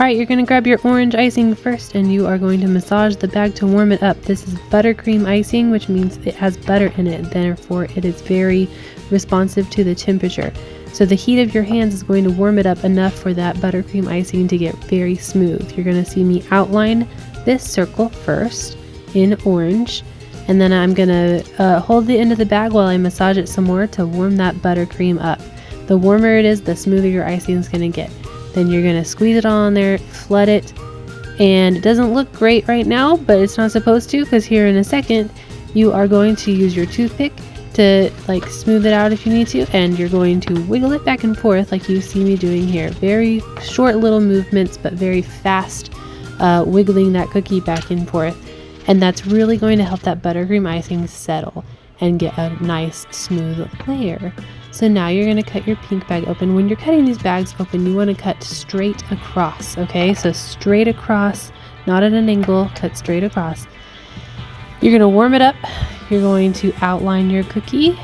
Alright, you're going to grab your orange icing first and you are going to massage the bag to warm it up. This is buttercream icing, which means it has butter in it, therefore it is very responsive to the temperature. So the heat of your hands is going to warm it up enough for that buttercream icing to get very smooth. You're going to see me outline this circle first in orange, and then I'm going to hold the end of the bag while I massage it some more to warm that buttercream up. The warmer it is, the smoother your icing is going to get. Then you're going to squeeze it all on there, flood it, and it doesn't look great right now, but it's not supposed to, because here in a second you are going to use your toothpick to like smooth it out if you need to, and you're going to wiggle it back and forth like you see me doing here. Very short little movements, but very fast wiggling that cookie back and forth, and that's really going to help that buttercream icing settle and get a nice smooth layer. So now you're going to cut your pink bag open. When you're cutting these bags open, you want to cut straight across, okay? So straight across, not at an angle, cut straight across. You're going to warm it up. You're going to outline your cookie,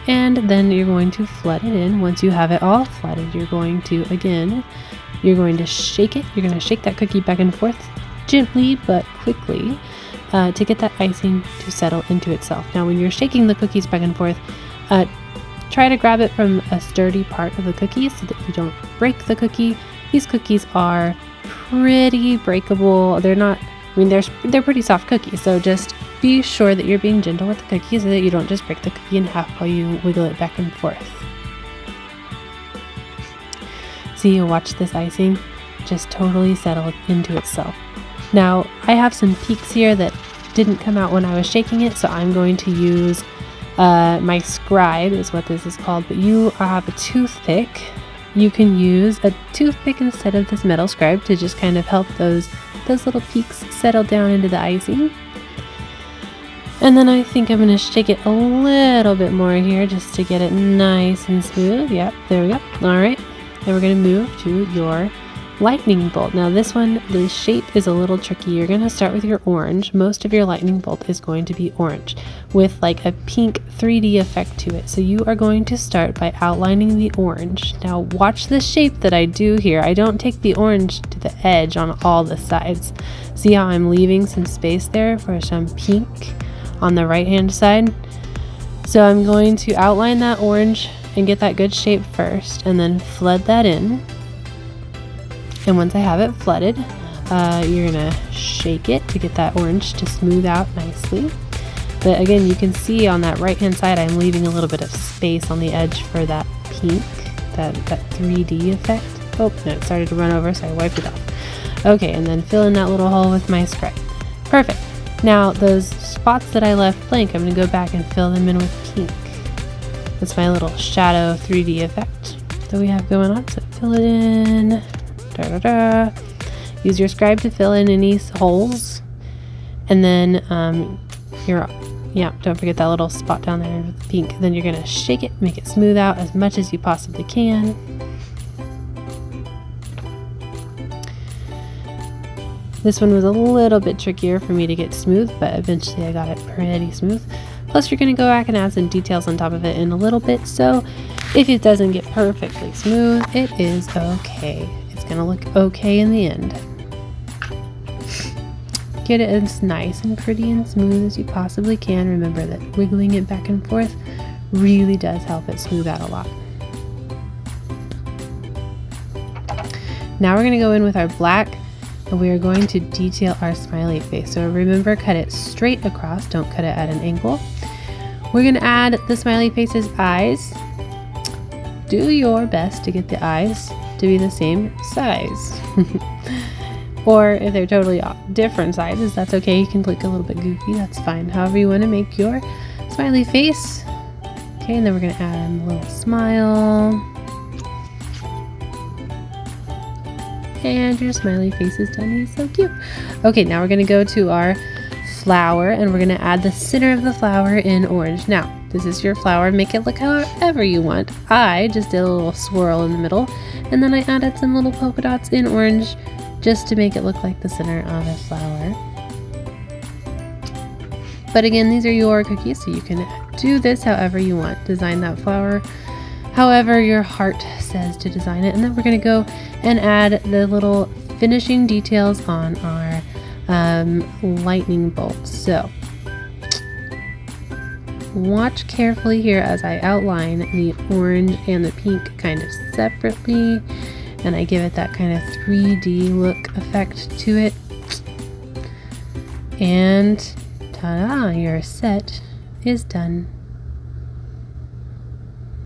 and then you're going to flood it in. Once you have it all flooded, you're going to shake it. You're going to shake that cookie back and forth gently but quickly to get that icing to settle into itself. Now when you're shaking the cookies back and forth, try to grab it from a sturdy part of the cookie so that you don't break the cookie. These cookies are pretty breakable. They're pretty soft cookies, so just be sure that you're being gentle with the cookie so that you don't just break the cookie in half while you wiggle it back and forth. See, you watch this icing just totally settle into itself. Now, I have some peaks here that didn't come out when I was shaking it, so I'm going to use my scribe is what this is called, but you have a toothpick. You can use a toothpick instead of this metal scribe to just kind of help those little peaks settle down into the icing. And then I think I'm going to shake it a little bit more here just to get it nice and smooth. Yep, there we go. Alright, then we're going to move to your lightning bolt. Now this one, the shape is a little tricky. You're going to start with your orange. Most of your lightning bolt is going to be orange with like a pink 3D effect to it. So you are going to start by outlining the orange. Now watch the shape that I do here. I don't take the orange to the edge on all the sides. See how I'm leaving some space there for some pink on the right hand side? So I'm going to outline that orange and get that good shape first, and then flood that in. And once I have it flooded, you're gonna shake it to get that orange to smooth out nicely. But again, you can see on that right hand side, I'm leaving a little bit of space on the edge for that pink, that 3D effect. Oh, no, it started to run over, so I wiped it off. Okay, and then fill in that little hole with my scribe. Perfect. Now, those spots that I left blank, I'm gonna go back and fill them in with pink. That's my little shadow 3D effect that we have going on. So fill it in. Use your scribe to fill in any holes, and then don't forget that little spot down there with the pink. Then you're gonna shake it, make it smooth out as much as you possibly can. This one was a little bit trickier for me to get smooth, but eventually I got it pretty smooth. Plus you're gonna go back and add some details on top of it in a little bit, so if it doesn't get perfectly smooth, it is okay. It's gonna look okay in the end. Get it as nice and pretty and smooth as you possibly can. Remember that wiggling it back and forth really does help it smooth out a lot. Now we're gonna go in with our black, and we are going to detail our smiley face. So remember, cut it straight across, don't cut it at an angle. We're gonna add the smiley face's eyes. Do your best to get the eyes to be the same size. Or if they're totally different sizes, that's okay. You can look a little bit goofy, that's fine. However you want to make your smiley face. Okay, and then we're going to add a little smile. And your smiley face is done. He's so cute. Okay, now we're going to go to our flower, and we're going to add the center of the flower in orange. Now, this is your flower. Make it look however you want. I just did a little swirl in the middle, and then I added some little polka dots in orange just to make it look like the center of a flower. But again, these are your cookies, so you can do this however you want. Design that flower however your heart says to design it. And then we're going to go and add the little finishing details on our lightning bolt. So watch carefully here as I outline the orange and the pink kind of separately, and I give it that kind of 3D look effect to it. And ta-da, your set is done.